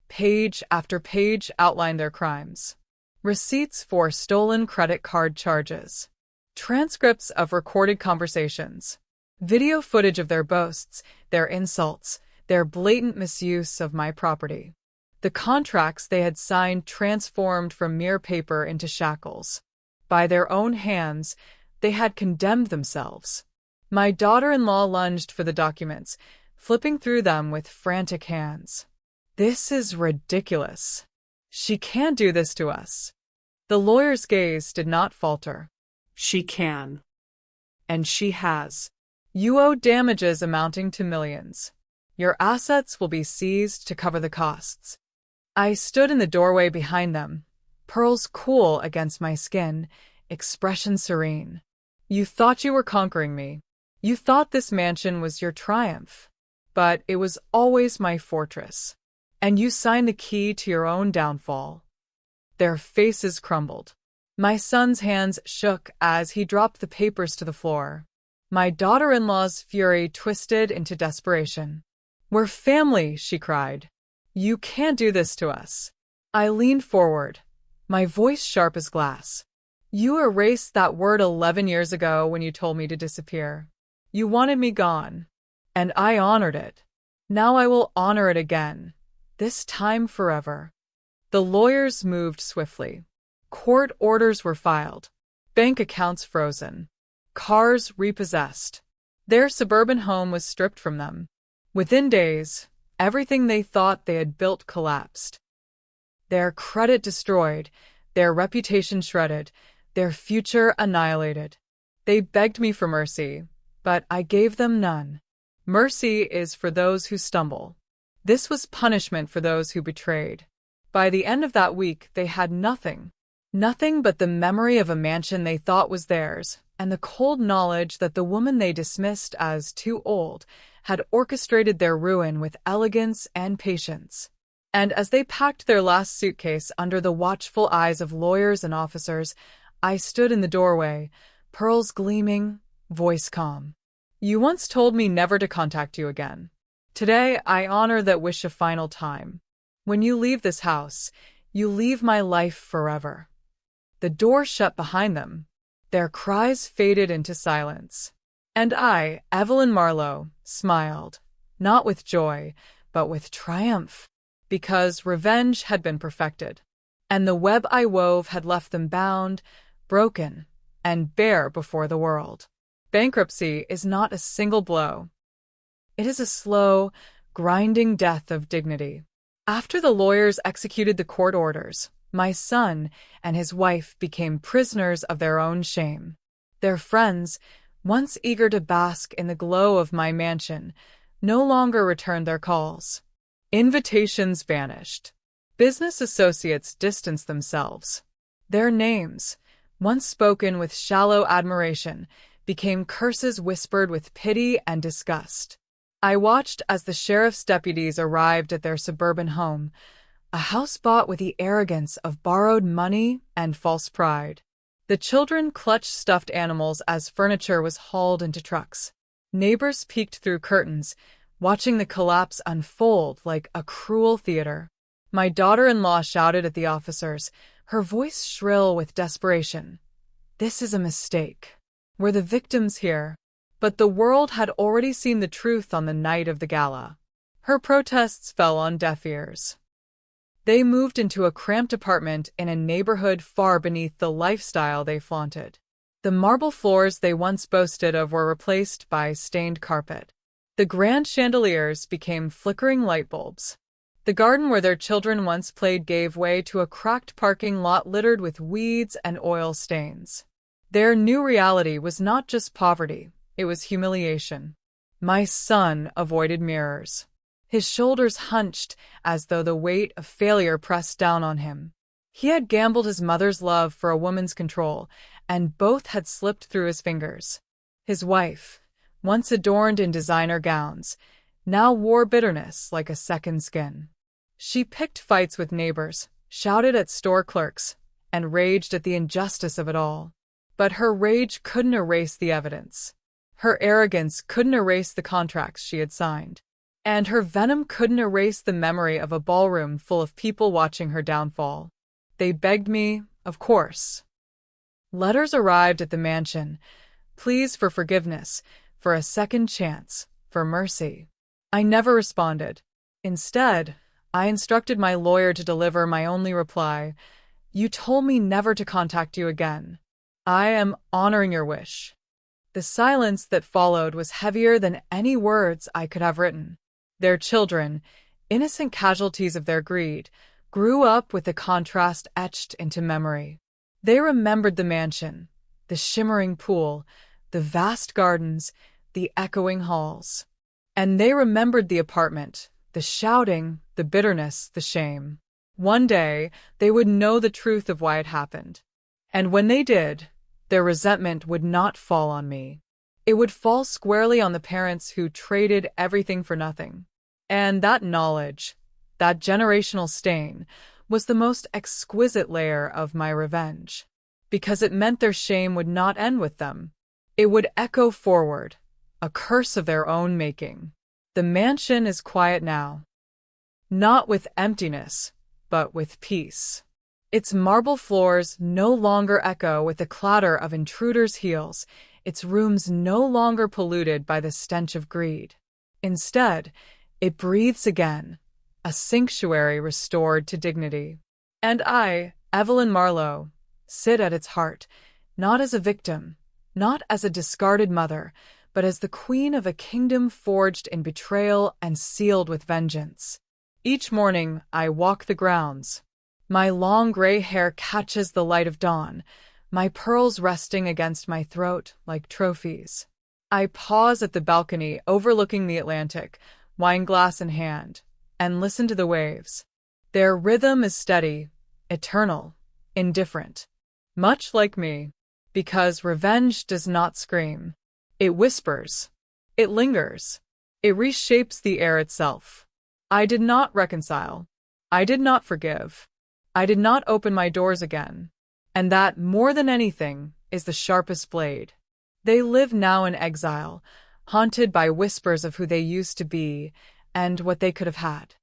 Page after page outlined their crimes. Receipts for stolen credit card charges. Transcripts of recorded conversations. Video footage of their boasts, their insults, their blatant misuse of my property. The contracts they had signed transformed from mere paper into shackles. By their own hands, they had condemned themselves. My daughter-in-law lunged for the documents, flipping through them with frantic hands. This is ridiculous. She can't do this to us. The lawyer's gaze did not falter. She can. And she has. You owe damages amounting to millions. Your assets will be seized to cover the costs. I stood in the doorway behind them, pearls cool against my skin, expression serene. You thought you were conquering me. You thought this mansion was your triumph. But it was always my fortress. And you signed the key to your own downfall. Their faces crumbled. My son's hands shook as he dropped the papers to the floor. My daughter-in-law's fury twisted into desperation. We're family, she cried. You can't do this to us. I leaned forward, my voice sharp as glass. You erased that word 11 years ago when you told me to disappear. You wanted me gone, and I honored it. Now I will honor it again, this time forever. The lawyers moved swiftly. Court orders were filed, bank accounts frozen, cars repossessed. Their suburban home was stripped from them. Within days, everything they thought they had built collapsed. Their credit destroyed, their reputation shredded, their future annihilated. They begged me for mercy, but I gave them none. Mercy is for those who stumble. This was punishment for those who betrayed. By the end of that week, they had nothing. Nothing but the memory of a mansion they thought was theirs, and the cold knowledge that the woman they dismissed as too old had orchestrated their ruin with elegance and patience. And as they packed their last suitcase under the watchful eyes of lawyers and officers, I stood in the doorway, pearls gleaming, voice calm. You once told me never to contact you again. Today, I honor that wish a final time. When you leave this house, you leave my life forever. The door shut behind them. Their cries faded into silence. And I, Evelyn Marlowe, smiled, not with joy, but with triumph, because revenge had been perfected, and the web I wove had left them bound, broken, and bare before the world. Bankruptcy is not a single blow. It is a slow, grinding death of dignity. After the lawyers executed the court orders, my son and his wife became prisoners of their own shame. Their friends, once eager to bask in the glow of my mansion, no longer returned their calls. Invitations vanished. Business associates distanced themselves. Their names, once spoken with shallow admiration, became curses whispered with pity and disgust. I watched as the sheriff's deputies arrived at their suburban home, a house bought with the arrogance of borrowed money and false pride. The children clutched stuffed animals as furniture was hauled into trucks. Neighbors peeked through curtains, watching the collapse unfold like a cruel theater. My daughter-in-law shouted at the officers, her voice shrill with desperation. This is a mistake. We're the victims here. But the world had already seen the truth on the night of the gala. Her protests fell on deaf ears. They moved into a cramped apartment in a neighborhood far beneath the lifestyle they flaunted. The marble floors they once boasted of were replaced by stained carpet. The grand chandeliers became flickering light bulbs. The garden where their children once played gave way to a cracked parking lot littered with weeds and oil stains. Their new reality was not just poverty. It was humiliation. My son avoided mirrors. His shoulders hunched as though the weight of failure pressed down on him. He had gambled his mother's love for a woman's control, and both had slipped through his fingers. His wife, once adorned in designer gowns, now wore bitterness like a second skin. She picked fights with neighbors, shouted at store clerks, and raged at the injustice of it all. But her rage couldn't erase the evidence. Her arrogance couldn't erase the contracts she had signed. And her venom couldn't erase the memory of a ballroom full of people watching her downfall. They begged me, of course. Letters arrived at the mansion, pleas for forgiveness, for a second chance, for mercy. I never responded. Instead, I instructed my lawyer to deliver my only reply. You told me never to contact you again. I am honoring your wish. The silence that followed was heavier than any words I could have written. Their children, innocent casualties of their greed, grew up with the contrast etched into memory. They remembered the mansion, the shimmering pool, the vast gardens, the echoing halls. And they remembered the apartment, the shouting, the bitterness, the shame. One day, they would know the truth of why it happened. And when they did, their resentment would not fall on me. It would fall squarely on the parents who traded everything for nothing. And that knowledge, that generational stain, was the most exquisite layer of my revenge. Because it meant their shame would not end with them. It would echo forward, a curse of their own making. The mansion is quiet now. Not with emptiness, but with peace. Its marble floors no longer echo with the clatter of intruders' heels, its rooms no longer polluted by the stench of greed. Instead, it breathes again, a sanctuary restored to dignity. And I, Evelyn Marlowe, sit at its heart, not as a victim, not as a discarded mother, but as the queen of a kingdom forged in betrayal and sealed with vengeance. Each morning, I walk the grounds. My long gray hair catches the light of dawn, my pearls resting against my throat like trophies. I pause at the balcony overlooking the Atlantic, wineglass in hand, and listen to the waves. Their rhythm is steady, eternal, indifferent. Much like me, because revenge does not scream. It whispers. It lingers. It reshapes the air itself. I did not reconcile. I did not forgive. I did not open my doors again. And that, more than anything, is the sharpest blade. They live now in exile, haunted by whispers of who they used to be and what they could have had.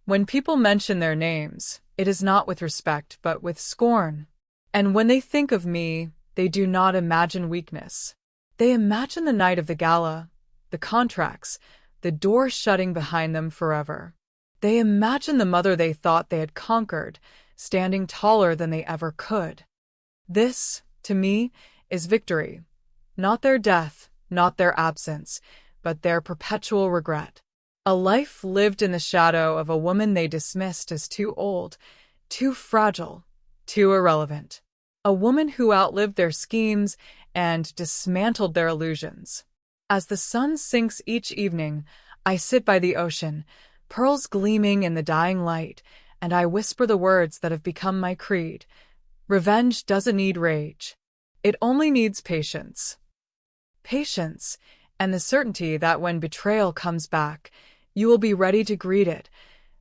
When people mention their names, it is not with respect, but with scorn. And when they think of me, they do not imagine weakness. They imagine the night of the gala, the contracts, the door shutting behind them forever. They imagine the mother they thought they had conquered, standing taller than they ever could. This, to me, is victory. Not their death, not their absence, but their perpetual regret. A life lived in the shadow of a woman they dismissed as too old, too fragile, too irrelevant. A woman who outlived their schemes and dismantled their illusions. As the sun sinks each evening, I sit by the ocean, pearls gleaming in the dying light, and I whisper the words that have become my creed. Revenge doesn't need rage. It only needs patience. Patience, and the certainty that when betrayal comes back, you will be ready to greet it,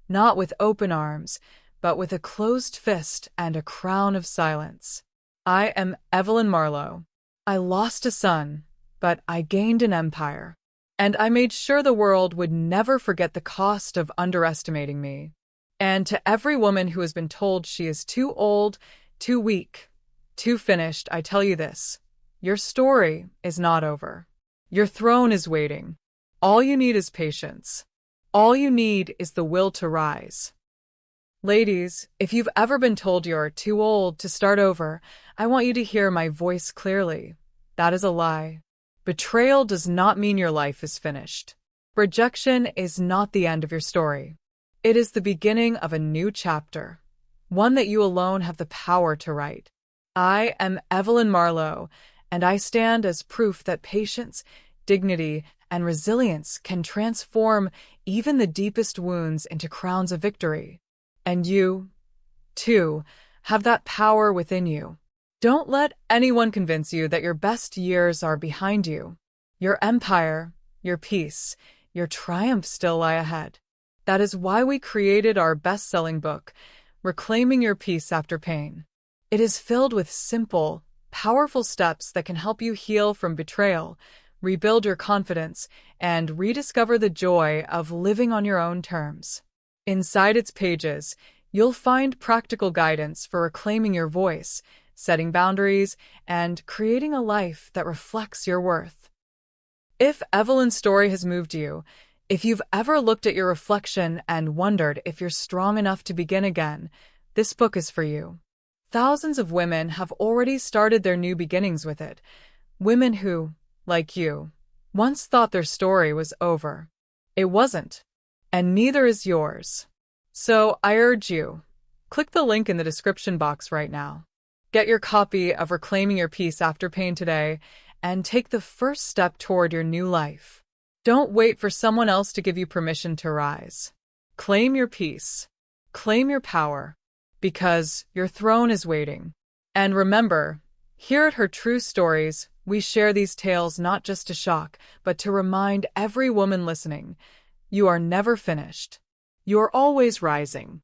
not with open arms, but with a closed fist and a crown of silence. I am Evelyn Marlowe. I lost a son, but I gained an empire. And I made sure the world would never forget the cost of underestimating me. And to every woman who has been told she is too old, too weak, too finished, I tell you this: your story is not over. Your throne is waiting. All you need is patience. All you need is the will to rise. Ladies, if you've ever been told you're too old to start over, I want you to hear my voice clearly. That is a lie. Betrayal does not mean your life is finished. Rejection is not the end of your story. It is the beginning of a new chapter, one that you alone have the power to write. I am Evelyn Marlowe, and I stand as proof that patience, dignity, and resilience can transform even the deepest wounds into crowns of victory. And you, too, have that power within you. Don't let anyone convince you that your best years are behind you. Your empire, your peace, your triumph still lie ahead. That is why we created our best-selling book, Reclaiming Your Peace After Pain. It is filled with simple, powerful steps that can help you heal from betrayal, rebuild your confidence, and rediscover the joy of living on your own terms. Inside its pages, you'll find practical guidance for reclaiming your voice, setting boundaries, and creating a life that reflects your worth. If Evelyn's story has moved you, if you've ever looked at your reflection and wondered if you're strong enough to begin again, this book is for you. Thousands of women have already started their new beginnings with it. Women who, like you, once thought their story was over. It wasn't, and neither is yours. So I urge you, click the link in the description box right now. Get your copy of Reclaiming Your Peace After Pain today and take the first step toward your new life. Don't wait for someone else to give you permission to rise. Claim your peace. Claim your power, because your throne is waiting. And remember, here at Her True Stories, we share these tales not just to shock, but to remind every woman listening, you are never finished. You are always rising.